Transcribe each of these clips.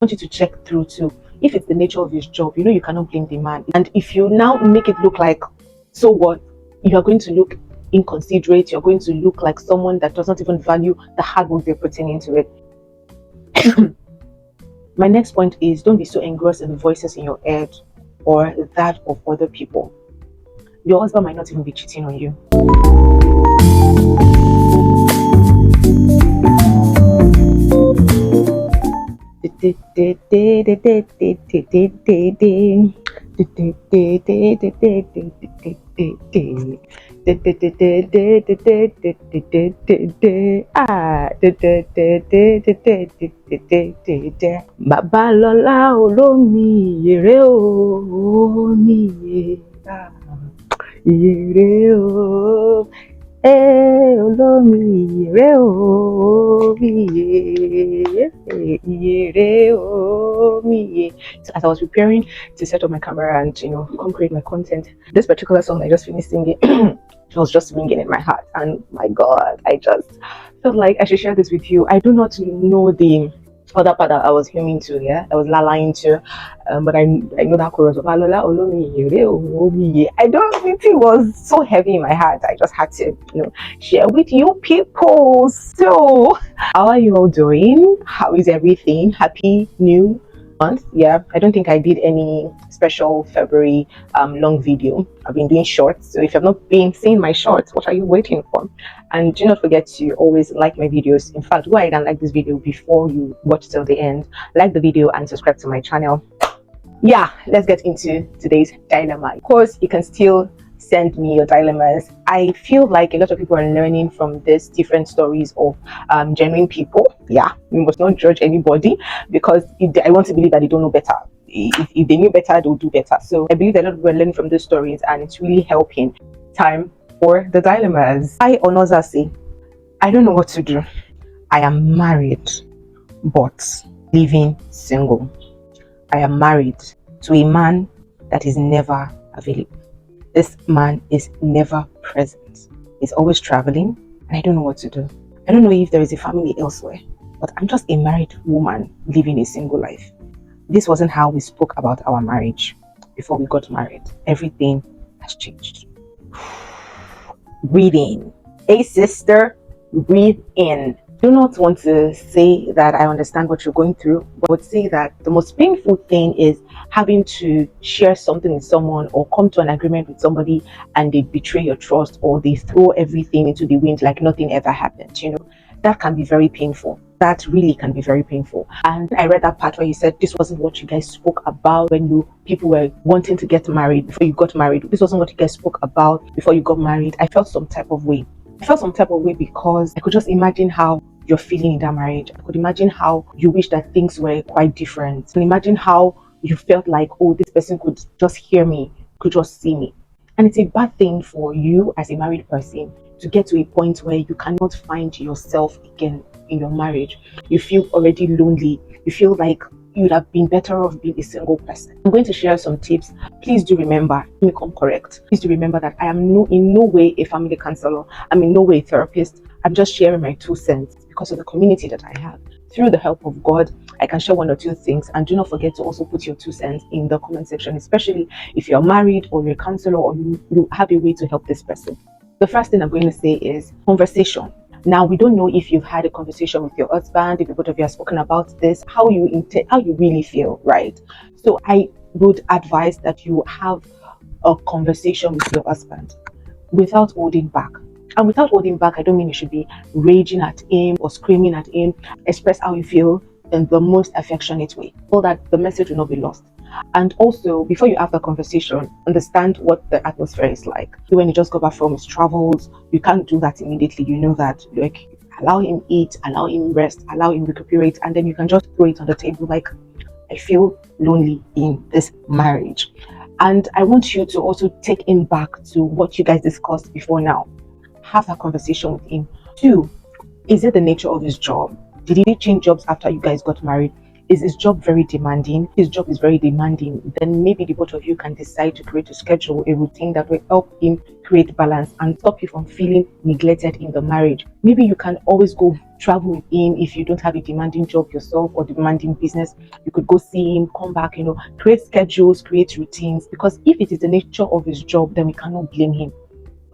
want you to check through too. If it's the nature of his job, you cannot blame the man. And if you now make it look like, so what, you are going to look inconsiderate, you're going to look like someone that does not even value the hard work they're putting into it. My next point is, don't be so engrossed in the voices in your head or that of other people. Your husband might not even be cheating on you. Babalola olómi ìyèrè omi ìyèrè o. Olómi ìyèrè omi ìyèrè omi. So as I was preparing to set up my camera and come create my content, this particular song I just finished singing it was just ringing in my heart, and my God, I just felt like I should share this with you. I do not know the other part that I was humming to, I was la-laing to, but I know that chorus of Alola Olomi Yere Omi. I don't think it was so heavy in my heart. I just had to, share with you people. So, how are you all doing? How is everything? Happy New Month. I don't think I did any special February long video. I've been doing shorts, so if you've not been seeing my shorts, what are you waiting for? And do not forget to always like my videos. In fact, go ahead and like this video before you watch till the end. Like the video and subscribe to my channel. Let's get into today's dilemma. Of course, you can still send me your dilemmas. I feel like a lot of people are learning from these different stories of genuine people. We must not judge anybody, because I want to believe that they don't know better. If they knew better, they'll do better. So I believe that a lot of people are learning from these stories, and it's really helping. Time for the dilemmas. I, Onoza, say, I don't know what to do. I am married, but living single. I am married to a man that is never available. This man is never present. He's always traveling, and I don't know what to do. I don't know if there is a family elsewhere, but I'm just a married woman living a single life. This wasn't how we spoke about our marriage before we got married. Everything has changed. Breathe in. Hey sister, breathe in. Do not want to say that I understand what you're going through, but I would say that the most painful thing is having to share something with someone or come to an agreement with somebody and they betray your trust, or they throw everything into the wind like nothing ever happened. That can be very painful. That really can be very painful. And I read that part where you said this wasn't what you guys spoke about when people were wanting to get married, before you got married. This wasn't what you guys spoke about before you got married. I felt some type of way. Because I could just imagine how you're feeling in that marriage. I could imagine how you wish that things were quite different. And imagine how you felt like, oh, this person could just hear me, could just see me. And it's a bad thing for you as a married person to get to a point where you cannot find yourself again in your marriage. You feel already lonely. You feel like you'd have been better off being a single person. I'm going to share some tips. Please do remember, let me come correct. Please do remember that I am in no way a family counselor. I'm in no way a therapist. I'm just sharing my 2 cents because of the community that I have. Through the help of God, I can share 1 or 2 things. And do not forget to also put your 2 cents in the comment section, especially if you're married or you're a counselor or you have a way to help this person. The first thing I'm going to say is conversation. Now, we don't know if you've had a conversation with your husband, if both of you have spoken about this, how you really feel, right? So I would advise that you have a conversation with your husband without holding back. And without holding back, I don't mean you should be raging at him or screaming at him. Express how you feel in the most affectionate way, so that the message will not be lost. And also, before you have the conversation, understand what the atmosphere is like. When you just go back from his travels, you can't do that immediately. You know that, like, allow him eat, allow him rest, allow him recuperate, and then you can just throw it on the table like, I feel lonely in this marriage. And I want you to also take him back to what you guys discussed before now. Have that conversation with him. 2, is it the nature of his job? Did he change jobs after you guys got married? Is his job very demanding? His job is very demanding. Then maybe the both of you can decide to create a schedule, a routine that will help him create balance and stop you from feeling neglected in the marriage. Maybe you can always go travel with him if you don't have a demanding job yourself or demanding business. You could go see him, come back, create schedules, create routines. Because if it is the nature of his job, then we cannot blame him.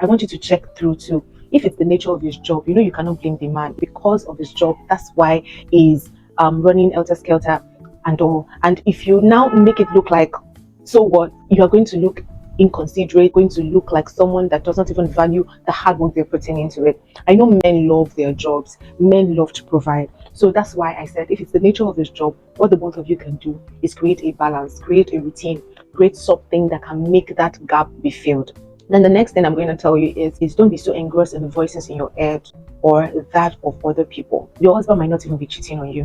I want you to check through too. If it's the nature of his job, you cannot blame the man because of his job. That's why he's running helter skelter and all. And if you now make it look like, so what, you are going to look inconsiderate, going to look like someone that doesn't even value the hard work they're putting into it. I know men love their jobs, men love to provide. So that's why I said, if it's the nature of his job, what the both of you can do is create a balance, create a routine, create something that can make that gap be filled. Then the next thing I'm going to tell you is don't be so engrossed in the voices in your head or that of other people. Your husband might not even be cheating on you.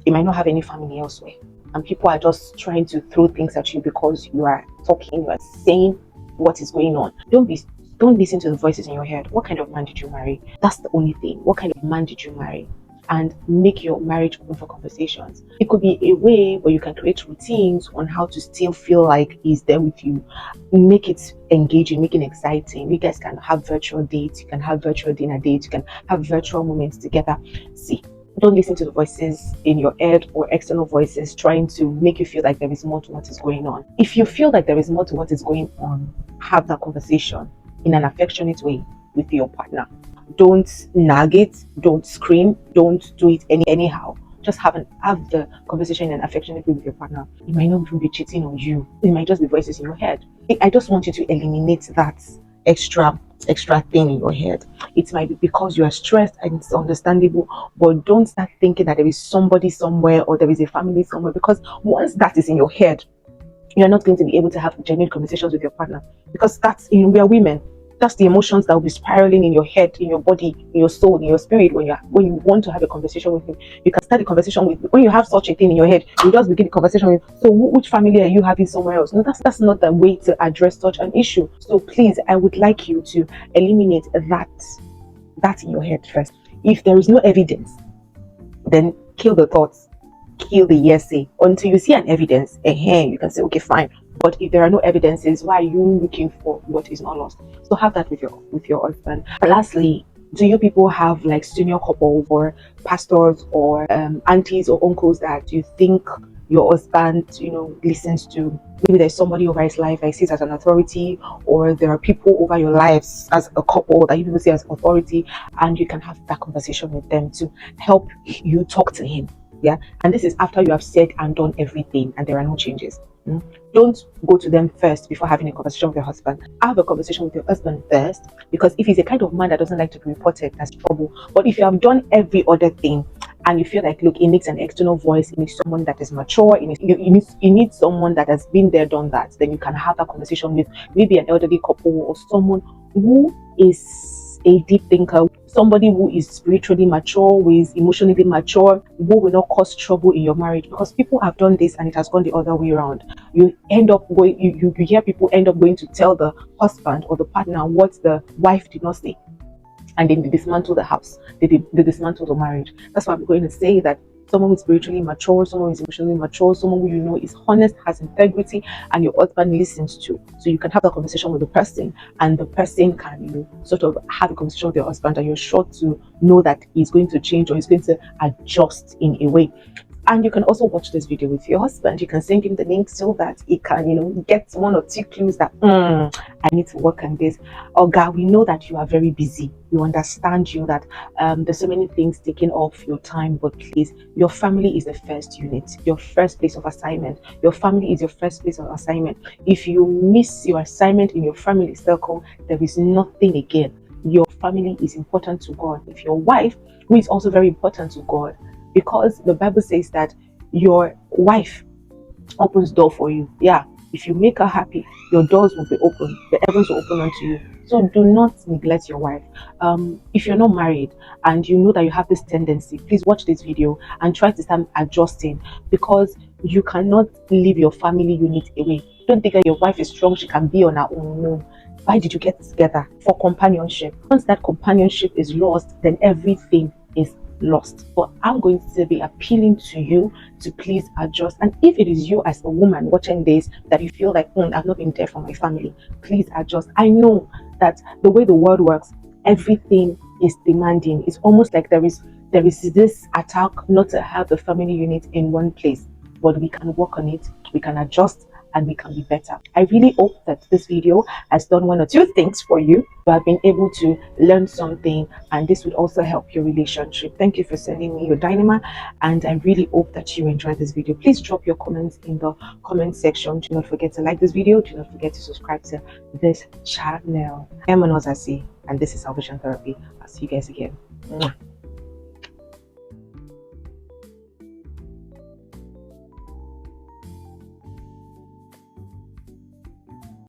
He might not have any family elsewhere. And people are just trying to throw things at you because you are talking, you are saying what is going on. Don't listen to the voices in your head. What kind of man did you marry? That's the only thing. What kind of man did you marry? And make your marriage open for conversations. It could be a way where you can create routines on how to still feel like he's there with you. Make it engaging, make it exciting. You guys can have virtual dates, you can have virtual dinner dates, you can have virtual moments together. See, don't listen to the voices in your head or external voices trying to make you feel like there is more to what is going on. If you feel like there is more to what is going on, have that conversation in an affectionate way with your partner. Don't nag it, don't scream, don't do it anyhow. Just have the conversation in an affectionate way with your partner. It might not even be cheating on you. It might just be voices in your head. I just want you to eliminate that extra thing in your head. It might be because you are stressed and it's understandable, but don't start thinking that there is somebody somewhere or there is a family somewhere, because once that is in your head, you're not going to be able to have genuine conversations with your partner, because we are women. That's the emotions that will be spiraling in your head, in your body, in your soul, in your spirit when you want to have a conversation with him. You can start a conversation with, when you have such a thing in your head, you just begin the conversation with, so which family are you having somewhere else? No, that's not the way to address such an issue. So please, I would like you to eliminate that in your head first. If there is no evidence, then kill the thoughts, kill the hearsay until you see an evidence. You can say, okay, fine. But if there are no evidences, why are you looking for what is not lost? So have that with your husband. And lastly, do you people have like senior couples or pastors or aunties or uncles that you think your husband, listens to? Maybe there's somebody over his life that he sees as an authority, or there are people over your lives as a couple that you people see as authority, and you can have that conversation with them to help you talk to him. Yeah, and this is after you have said and done everything and there are no changes. Don't go to them first before having a conversation with your husband. Have a conversation with your husband first, because if he's a kind of man that doesn't like to be reported, that's trouble. But if you have done every other thing and you feel like, look, it needs an external voice, it needs someone that is mature, you need someone that has been there, done that, then you can have that conversation with maybe an elderly couple or someone who is a deep thinker, somebody who is spiritually mature, who is emotionally mature, who will not cause trouble in your marriage. Because people have done this and it has gone the other way around. You end up going, you hear people end up going to tell the husband or the partner what the wife did not say, and then they dismantle the house, they dismantle the marriage. That's why I'm going to say that someone who is spiritually mature, someone who is emotionally mature, someone who is honest, has integrity, and your husband listens to. So you can have that conversation with the person, and the person can sort of have a conversation with your husband, and you're sure to know that he's going to change or he's going to adjust in a way. And you can also watch this video with your husband. You can send him the link so that he can, get one or two clues that, I need to work on this. Oh God, we know that you are very busy. We understand you that there's so many things taking off your time, but please, your family is the first unit, your first place of assignment. Your family is your first place of assignment. If you miss your assignment in your family circle, there is nothing again. Your family is important to God. If your wife, who is also very important to God, because the Bible says that your wife opens door for you. Yeah, if you make her happy, your doors will be open, the heavens will open unto you. So do not neglect your wife. If you're not married and you know that you have this tendency, please watch this video and try to start adjusting, because you cannot leave your family unit away. Don't think that your wife is strong, she can be on her own. No. Why did you get together? For companionship. Once that companionship is lost, then everything is lost. But I'm going to be appealing to you to please adjust. And if it is you as a woman watching this that you feel like, I've not been there for my family, please adjust. I know that the way the world works, everything is demanding. It's almost like there is this attack not to have the family unit in one place, but we can work on it, we can adjust, and we can be better. I really hope that this video has done one or two things for you. You have been able to learn something, and this would also help your relationship. Thank you for sending me your dilemma, and I really hope that you enjoyed this video. Please drop your comments in the comment section. Do not forget to like this video. Do not forget to subscribe to this channel. I'm Anozasi, and this is Salvation Therapy. I'll see you guys again. Mwah.